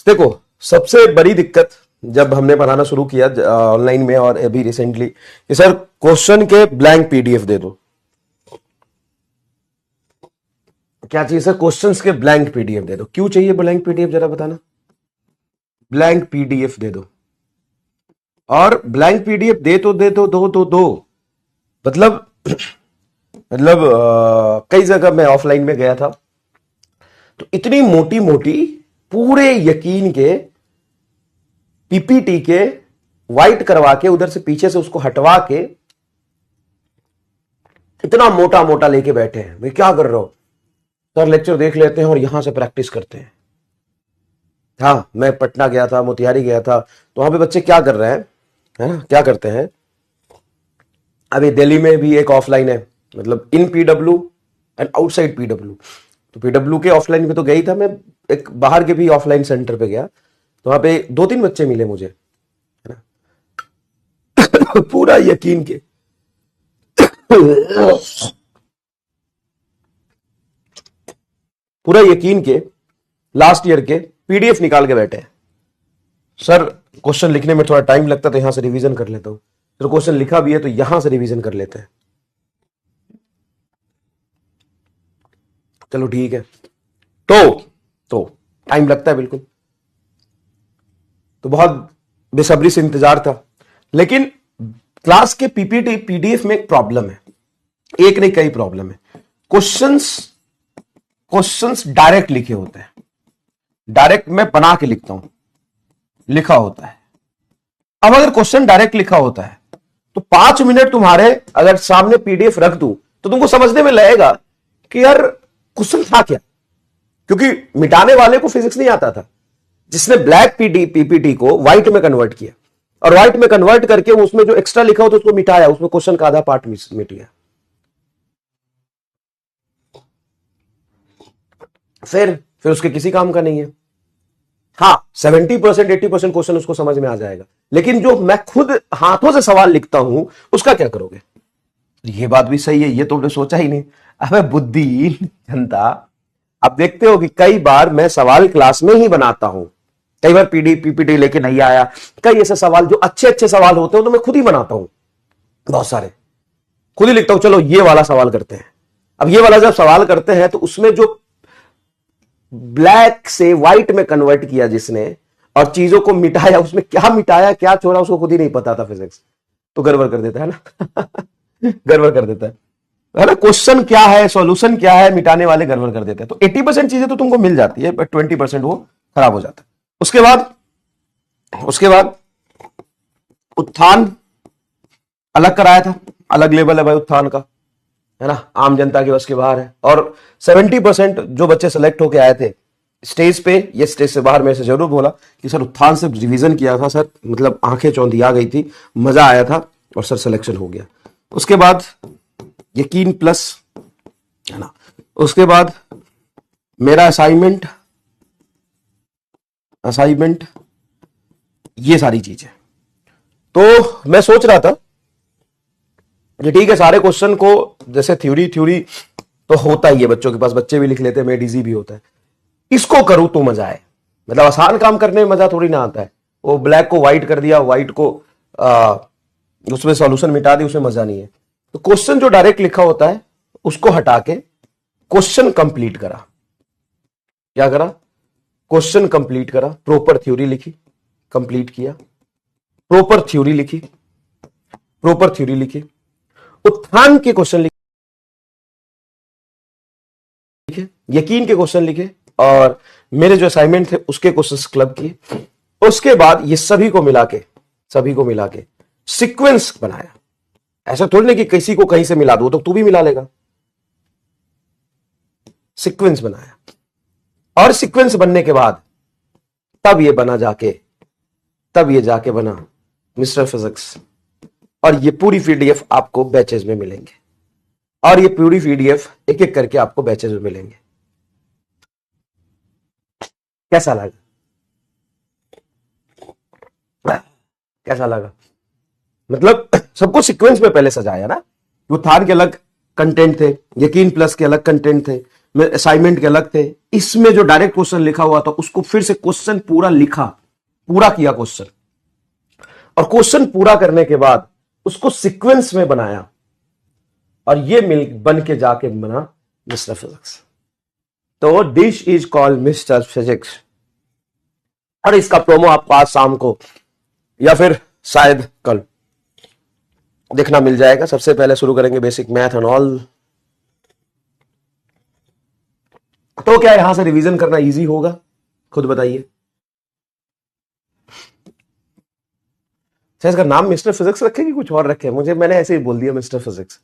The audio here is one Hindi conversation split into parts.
देखो, सबसे बड़ी दिक्कत जब हमने पढ़ाना शुरू किया ऑनलाइन में और अभी रिसेंटली कि सर क्वेश्चन के ब्लैंक पीडीएफ दे दो। क्या चाहिए सर? क्वेश्चंस के ब्लैंक पीडीएफ दे दो। क्यों चाहिए ब्लैंक पीडीएफ, जरा बताना। ब्लैंक पीडीएफ दे दो। और ब्लैंक पीडीएफ दो मतलब कई जगह मैं ऑफलाइन में गया था तो इतनी मोटी मोटी पूरे यकीन के पीपीटी के वाइट करवा के उधर से पीछे से उसको हटवा के इतना मोटा मोटा लेके बैठे हैं। भाई क्या कर रहे हो सर? लेक्चर देख लेते हैं और यहां से प्रैक्टिस करते हैं। हाँ, मैं पटना गया था, मोतिहारी गया था, तो वहां पे बच्चे क्या कर रहे हैं, है ना, क्या करते हैं। अभी दिल्ली में भी एक ऑफलाइन है, मतलब इन पीडब्ल्यू एंड आउटसाइड पीडब्ल्यू। तो पीडब्ल्यू के ऑफलाइन में तो गई था मैं, एक बाहर के भी ऑफलाइन सेंटर पे गया तो वहां पे 2-3 बच्चे मिले मुझे, है ना। पूरा यकीन के पूरा यकीन के लास्ट ईयर के पीडीएफ निकाल के बैठे हैं। सर क्वेश्चन लिखने में थोड़ा टाइम लगता है तो यहां से रिवीजन कर लेता हूं। तो क्वेश्चन लिखा भी है तो यहां से रिवीजन कर लेते हैं। चलो ठीक है। तो टाइम लगता है बिल्कुल, तो बहुत बेसब्री से इंतजार था। लेकिन क्लास के पीपीटी पीडीएफ में एक प्रॉब्लम है, एक नहीं कई प्रॉब्लम है। क्वेश्चंस डायरेक्ट लिखे होते हैं, डायरेक्ट मैं बना के लिखता हूं, लिखा होता है। अब अगर क्वेश्चन डायरेक्ट लिखा होता है तो 5 मिनट तुम्हारे अगर सामने पीडीएफ रख दूं तो तुमको समझने में लगेगा कि यार क्वेश्चन था क्या, क्योंकि मिटाने वाले को फिजिक्स नहीं आता था। जिसने ब्लैक पीपीटी को व्हाइट में कन्वर्ट किया और व्हाइट में कन्वर्ट करके उसमें जो एक्स्ट्रा लिखा हो तो उसको मिटाया, उसमें क्वेश्चन का आधा पार्ट मिट गया। फिर उसके किसी काम का नहीं है। हाँ, 70% 80% क्वेश्चन उसको समझ में आ जाएगा, लेकिन जो मैं खुद हाथों से सवाल लिखता हूं उसका क्या करोगे? ये बात भी सही है, ये तुमने सोचा ही नहीं। अबे बुद्धिहीन जनता, अब देखते हो कि कई बार मैं सवाल क्लास में ही बनाता हूं, कई बार पीपीटी लेके नहीं आया, कई ऐसे सवाल जो अच्छे अच्छे सवाल होते हो तो मैं खुद ही बनाता हूं, बहुत सारे खुद ही लिखता हूं। चलो ये वाला सवाल करते हैं। अब ये वाला जब सवाल करते हैं तो उसमें जो ब्लैक से व्हाइट में कन्वर्ट किया जिसने और चीजों को मिटाया, उसमें क्या मिटाया क्या छोड़ा उसको खुद ही नहीं पता था फिजिक्स, तो गड़बड़ कर देता है ना। गड़बड़ कर देता है ना। क्वेश्चन क्या है, सॉल्यूशन क्या है, मिटाने वाले गड़बड़ कर देते हैं। तो 80% चीजें तो तुमको मिल जाती है, बट 20% वो खराब हो जाता है। उसके बाद उत्थान अलग कराया था, अलग लेवल है भाई उत्थान का, है ना, आम जनता के बस के बाहर है। और 70% जो बच्चे सेलेक्ट होके आए थे स्टेज पे, ये स्टेज से बाहर मेरे से जरूर बोला कि सर उत्थान से रिवीजन किया था सर, मतलब आंखें चौंधी आ गई थी, मजा आया था और सर सिलेक्शन हो गया। उसके बाद यकीन प्लस, है ना, उसके बाद मेरा असाइनमेंट, ये सारी चीजें। तो मैं सोच रहा था कि ठीक है, सारे क्वेश्चन को जैसे थ्योरी तो होता ही है बच्चों के पास, बच्चे भी लिख लेते हैं, मेड इजी भी होता है, इसको करूं तो मजा आए। मतलब आसान काम करने में मजा थोड़ी ना आता है। वो ब्लैक को व्हाइट कर दिया, व्हाइट को उसमें सॉल्यूशन मिटा दी, उसमें मजा नहीं है। तो क्वेश्चन जो डायरेक्ट लिखा होता है उसको हटा के क्वेश्चन कंप्लीट करा। क्या करा? क्वेश्चन कंप्लीट करा, प्रॉपर थ्योरी लिखी, कंप्लीट किया, प्रॉपर थ्योरी लिखी, उत्थान के क्वेश्चन लिखे, यकीन के क्वेश्चन लिखे, और मेरे जो असाइनमेंट थे उसके क्वेश्चंस क्लब किए। उसके बाद ये सभी को मिला के सीक्वेंस बनाया। ऐसा थोड़ी नहीं कि किसी को कहीं से मिला दो तो तू भी मिला लेगा। सीक्वेंस बनाया, और सीक्वेंस बनने के बाद तब ये जाके बना मिस्टर फिजिक्स। और ये पूरी पीडीएफ आपको बैचेज में मिलेंगे, और ये पूरी पीडीएफ एक एक करके आपको बैचेज में मिलेंगे। कैसा लगा? मतलब सबको सीक्वेंस में पहले सजाया ना। उत्थान के अलग कंटेंट थे, यकीन प्लस के अलग कंटेंट थे, में असाइनमेंट के अलग थे। इसमें जो डायरेक्ट क्वेश्चन लिखा हुआ था उसको फिर से क्वेश्चन पूरा लिखा, पूरा किया क्वेश्चन, और क्वेश्चन पूरा करने के बाद उसको सीक्वेंस में बनाया, और ये मिल बन के जाके बना मिस्टर फिजिक्स। तो dish is called mister physics. और इसका प्रोमो आपको आज शाम को या फिर शायद कल देखना मिल जाएगा। सबसे पहले शुरू करेंगे बेसिक मैथ एंड ऑल। तो क्या यहां से रिवीजन करना इजी होगा, खुद बताइए। इसका नाम मिस्टर फिजिक्स रखे कि कुछ और रखे? मैंने ऐसे ही बोल दिया मिस्टर फिजिक्स।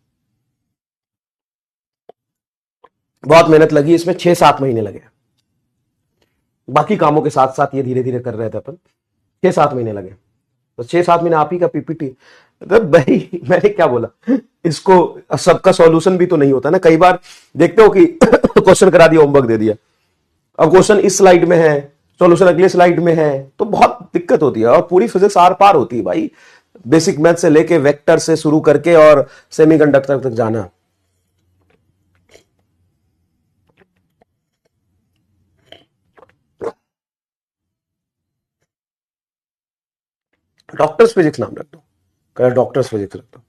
बहुत मेहनत लगी इसमें, 6-7 महीने लगे। बाकी कामों के साथ साथ ये धीरे धीरे कर रहे थे अपन। 6-7 महीने लगे। तो 6-7 महीने आप ही का पीपीटी। तो भाई मैंने क्या बोला, इसको सबका सॉल्यूशन भी तो नहीं होता ना। कई बार देखते हो कि क्वेश्चन करा दिया, होमवर्क दे दिया, अब क्वेश्चन इस स्लाइड में है, सॉल्यूशन अगले स्लाइड में है, तो बहुत दिक्कत होती है। और पूरी फिजिक्स आर पार होती है भाई, बेसिक मैथ से लेके वेक्टर से शुरू करके और सेमीकंडक्टर तक जाना। डॉक्टर्स फिजिक्स नाम रख दो, डॉक्टर्स फिजिक्स रख दो।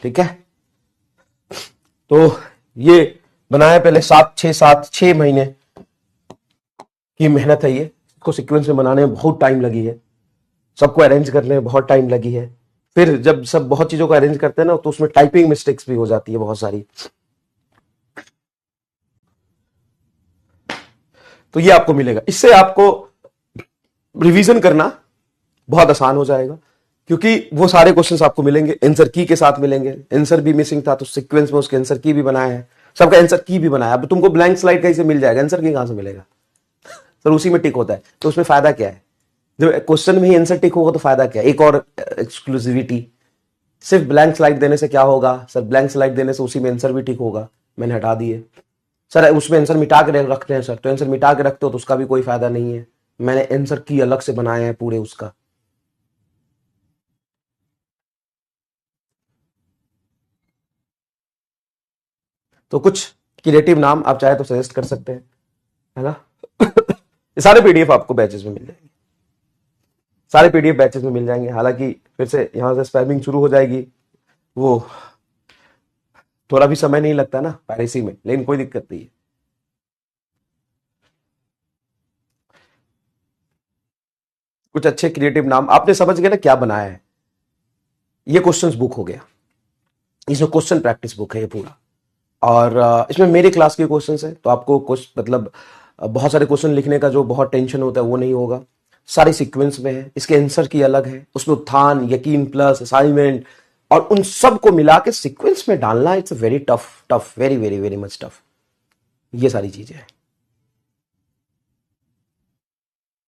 ठीक है, तो ये बनाया पहले 6 महीने की मेहनत है ये। इसको सीक्वेंस में बनाने में बहुत टाइम लगी है, सबको अरेंज करने में बहुत टाइम लगी है। फिर जब सब बहुत चीजों को अरेंज करते हैं ना, तो उसमें टाइपिंग मिस्टेक्स भी हो जाती है बहुत सारी। तो ये आपको मिलेगा, इससे आपको रिवीजन करना बहुत आसान हो जाएगा, क्योंकि वो सारे क्वेश्चंस आपको मिलेंगे, आंसर की के साथ मिलेंगे। आंसर भी मिसिंग था तो सीक्वेंस में उसके आंसर की भी बनाया है, सबका आंसर की भी बनाया। अब तुमको ब्लैंक स्लाइड कहीं से मिल जाएगा, आंसर की कहां से मिलेगा? सर उसी में टिक होता है, तो उसमें फायदा क्या है? जब क्वेश्चन में ही आंसर टिक होगा तो फायदा क्या है? एक और एक्सक्लूसिविटी, सिर्फ ब्लैंक स्लाइड देने से क्या होगा? सर ब्लैंक स्लाइड देने से उसी में आंसर भी टिक होगा, मैंने हटा दिए। सर उसमें आंसर मिटा के रखते हैं सर, तो आंसर मिटा के रखते हो तो उसका भी कोई फायदा नहीं है, मैंने आंसर की अलग से बनाया है पूरे उसका। तो कुछ क्रिएटिव नाम आप चाहे तो सजेस्ट कर सकते हैं, है ना? ये सारे पीडीएफ आपको बैचेस में मिल जाएंगे, सारे पीडीएफ बैचेस में मिल जाएंगे। हालांकि फिर से यहां से स्पैमिंग शुरू हो जाएगी, वो थोड़ा भी समय नहीं लगता ना पायरेसी में, लेकिन कोई दिक्कत नहीं है। कुछ अच्छे क्रिएटिव नाम आपने समझ गए ना क्या बनाया है। ये क्वेश्चंस बुक हो गया, इसमें क्वेश्चन प्रैक्टिस बुक है ये पूरा, और इसमें मेरे क्लास के क्वेश्चंस है, तो आपको कुछ मतलब बहुत सारे क्वेश्चन लिखने का जो बहुत टेंशन होता है वो नहीं होगा। सारे सीक्वेंस में है, इसके आंसर की अलग है, उसमें उत्थान, यकीन प्लस, असाइनमेंट, और उन सब को मिला के सीक्वेंस में डालना, it's very tough, very very very much tough. ये सारी चीजें हैं।